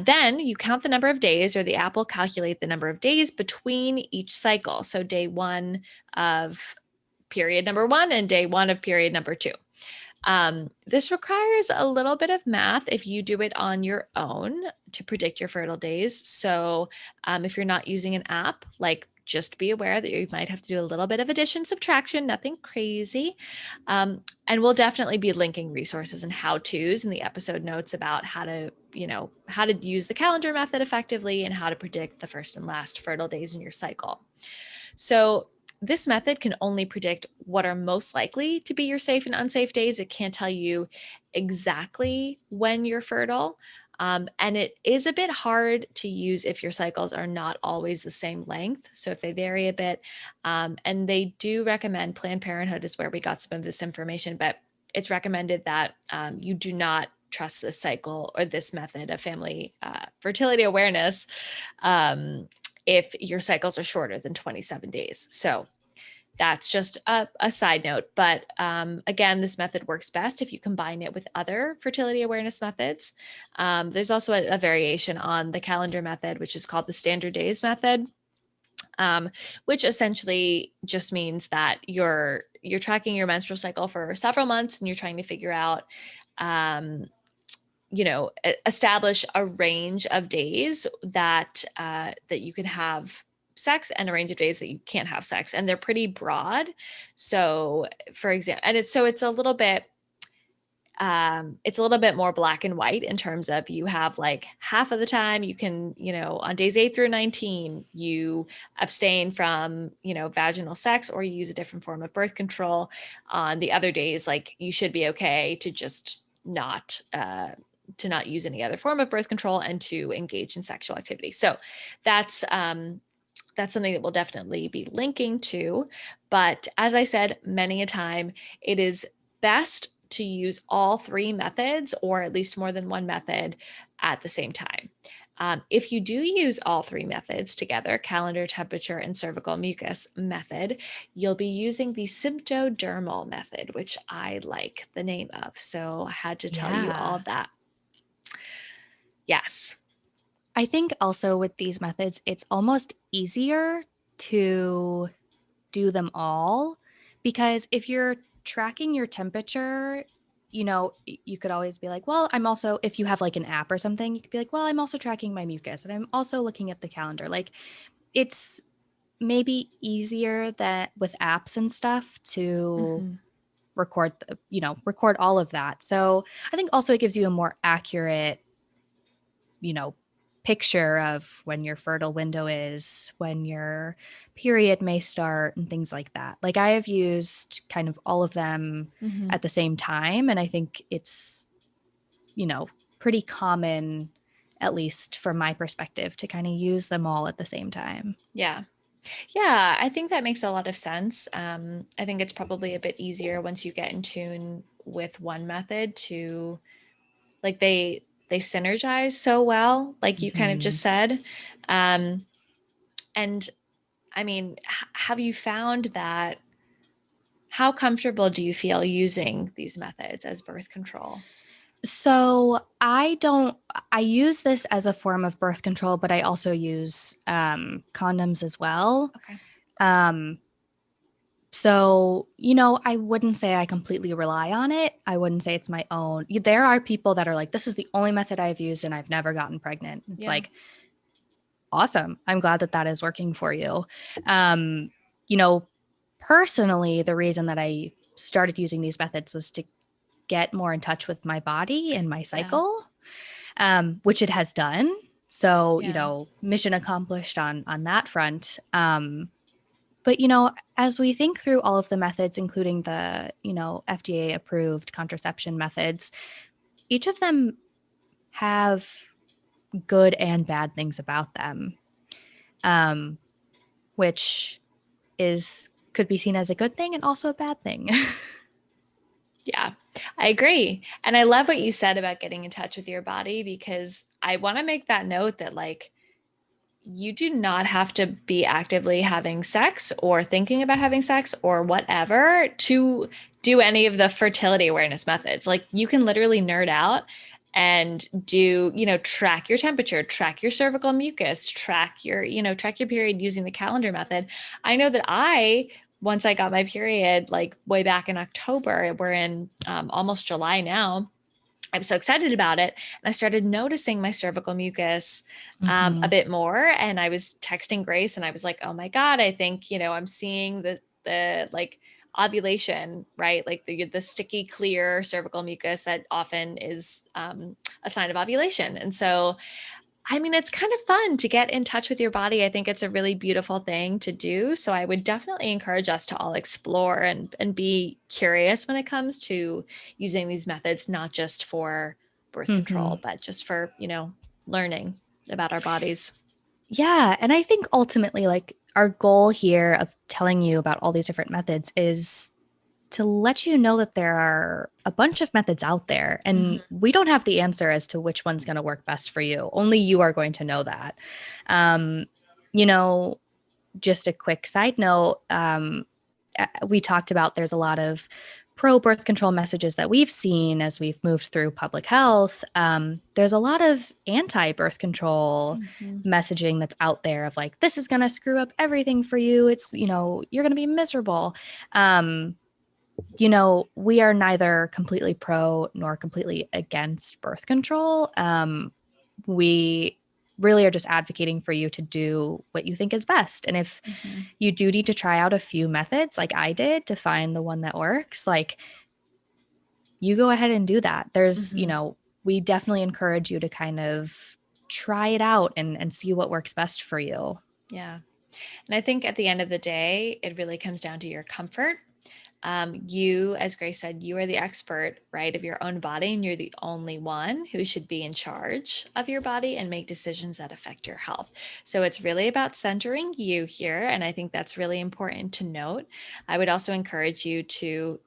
Then you count the number of days, or the app will calculate the number of days between each cycle. So day 1 of period number 1 and day 1 of period number 2. This requires a little bit of math if you do it on your own to predict your fertile days. So if you're not using an app, like, just be aware that you might have to do a little bit of addition, subtraction, nothing crazy. And we'll definitely be linking resources and how-tos in the episode notes about how to use the calendar method effectively and how to predict the first and last fertile days in your cycle. So this method can only predict what are most likely to be your safe and unsafe days. It can't tell you exactly when you're fertile. And it is a bit hard to use if your cycles are not always the same length. So if they vary a bit, and they do recommend, Planned Parenthood is where we got some of this information, but it's recommended that you do not trust this cycle or this method of family fertility awareness if your cycles are shorter than 27 days. So that's just a side note. But again, this method works best if you combine it with other fertility awareness methods. There's also a variation on the calendar method, which is called the standard days method, which essentially just means that you're tracking your menstrual cycle for several months and you're trying to figure out establish a range of days that you can have sex and a range of days that you can't have sex, and they're pretty broad. So for example, and it's a little bit more black and white in terms of, you have like half of the time you can, on days 8 through 19, you abstain from, vaginal sex, or you use a different form of birth control. On the other days, like, you should be okay to just not use any other form of birth control and to engage in sexual activity. So that's something that we'll definitely be linking to. But as I said many a time, it is best to use all 3 methods, or at least more than one method at the same time. If you do use all 3 methods together, calendar, temperature, and cervical mucus method, you'll be using the symptodermal method, which I like the name of. So I had to tell you all of that. Yes. I think also with these methods, it's almost easier to do them all, because if you're tracking your temperature, you could always be like, well, I'm also, if you have like an app or something, you could be like, well, I'm also tracking my mucus and I'm also looking at the calendar. Like, it's maybe easier that with apps and stuff to record all of that. So I think also it gives you a more accurate picture of when your fertile window is, when your period may start, and things like that. Like, I have used kind of all of them at the same time, and I think it's pretty common, at least from my perspective, to kind of use them all at the same time. Yeah, I think that makes a lot of sense. I think it's probably a bit easier once you get in tune with one method to, like, they synergize so well, like you kind of just said. And I mean, have you found that, how comfortable do you feel using these methods as birth control? So I use this as a form of birth control, but I also use condoms as well. Okay. So, I wouldn't say I completely rely on it. I wouldn't say it's my own. There are people that are like, this is the only method I've used and I've never gotten pregnant. It's like, awesome. I'm glad that is working for you. Personally, the reason that I started using these methods was to get more in touch with my body and my cycle, which it has done. So, mission accomplished on that front. But, as we think through all of the methods, including the, FDA approved contraception methods, each of them have good and bad things about them, which is could be seen as a good thing and also a bad thing. Yeah, I agree. And I love what you said about getting in touch with your body, because I want to make that note that like you do not have to be actively having sex or thinking about having sex or whatever to do any of the fertility awareness methods. Like you can literally nerd out and do, track your temperature, track your cervical mucus, track your period using the calendar method. I know that once I got my period, like way back in October, we're in almost July now. I'm so excited about it. And I started noticing my cervical mucus a bit more. And I was texting Grace and I was like, oh my God, I think, I'm seeing the like ovulation, right? Like the sticky, clear cervical mucus that often is a sign of ovulation. And so I mean, it's kind of fun to get in touch with your body. I think it's a really beautiful thing to do. So I would definitely encourage us to all explore and be curious when it comes to using these methods, not just for birth control, but just for, learning about our bodies. Yeah. And I think ultimately, like, our goal here of telling you about all these different methods is to let you know that there are a bunch of methods out there, and we don't have the answer as to which one's going to work best for you. Only you are going to know that. Um, you know, just a quick side note, we talked about there's a lot of pro birth control messages that we've seen as we've moved through public health. There's a lot of anti birth control messaging that's out there of like, this is going to screw up everything for you. It's, you're going to be miserable. We are neither completely pro nor completely against birth control. We really are just advocating for you to do what you think is best. And if you do need to try out a few methods like I did to find the one that works, like, you go ahead and do that. There's, we definitely encourage you to kind of try it out and see what works best for you. Yeah. And I think at the end of the day, it really comes down to your comfort. You, as Grace said, you are the expert, right, of your own body, and you're the only one who should be in charge of your body and make decisions that affect your health. So it's really about centering you here. And I think that's really important to note. I would also encourage you to,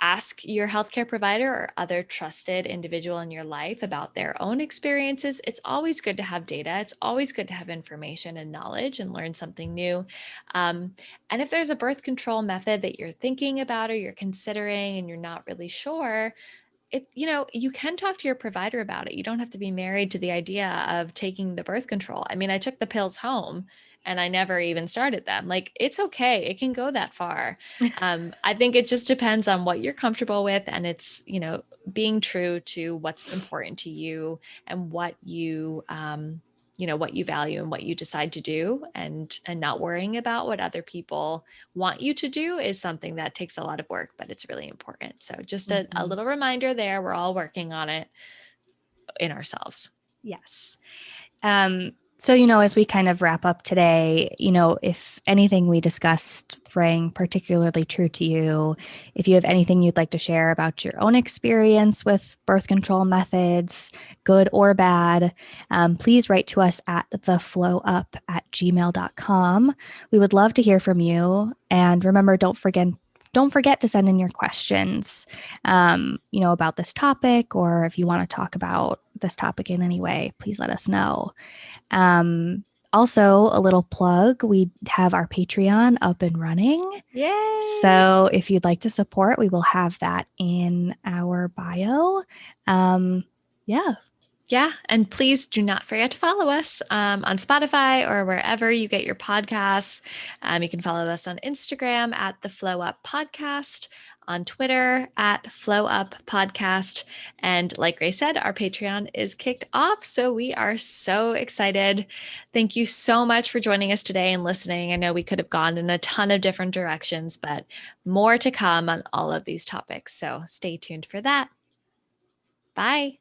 ask your healthcare provider or other trusted individual in your life about their own experiences. It's always good to have data. It's always good to have information and knowledge and learn something new. And if there's a birth control method that you're thinking about or you're considering and you're not really sure, you can talk to your provider about it. You don't have to be married to the idea of taking the birth control. I mean, I took the pills home and I never even started them. Like, it's okay. It can go that far. I think it just depends on what you're comfortable with. And it's, being true to what's important to you and what what you value and what you decide to do, and not worrying about what other people want you to do is something that takes a lot of work, but it's really important. So just a little reminder there, we're all working on it in ourselves. Yes. So, as we kind of wrap up today, if anything we discussed rang particularly true to you, if you have anything you'd like to share about your own experience with birth control methods, good or bad, please write to us at theflowup@gmail.com. We would love to hear from you. And remember, don't forget to send in your questions, about this topic, or if you want to talk about this topic in any way, please let us know. Also, a little plug, we have our Patreon up and running. Yay! So if you'd like to support, we will have that in our bio. Yeah. Yeah. And please do not forget to follow us on Spotify or wherever you get your podcasts. You can follow us on Instagram at the Flow Up Podcast, on Twitter at Flow Up Podcast. And like Grace said, our Patreon is kicked off. So we are so excited. Thank you so much for joining us today and listening. I know we could have gone in a ton of different directions, but more to come on all of these topics. So stay tuned for that. Bye.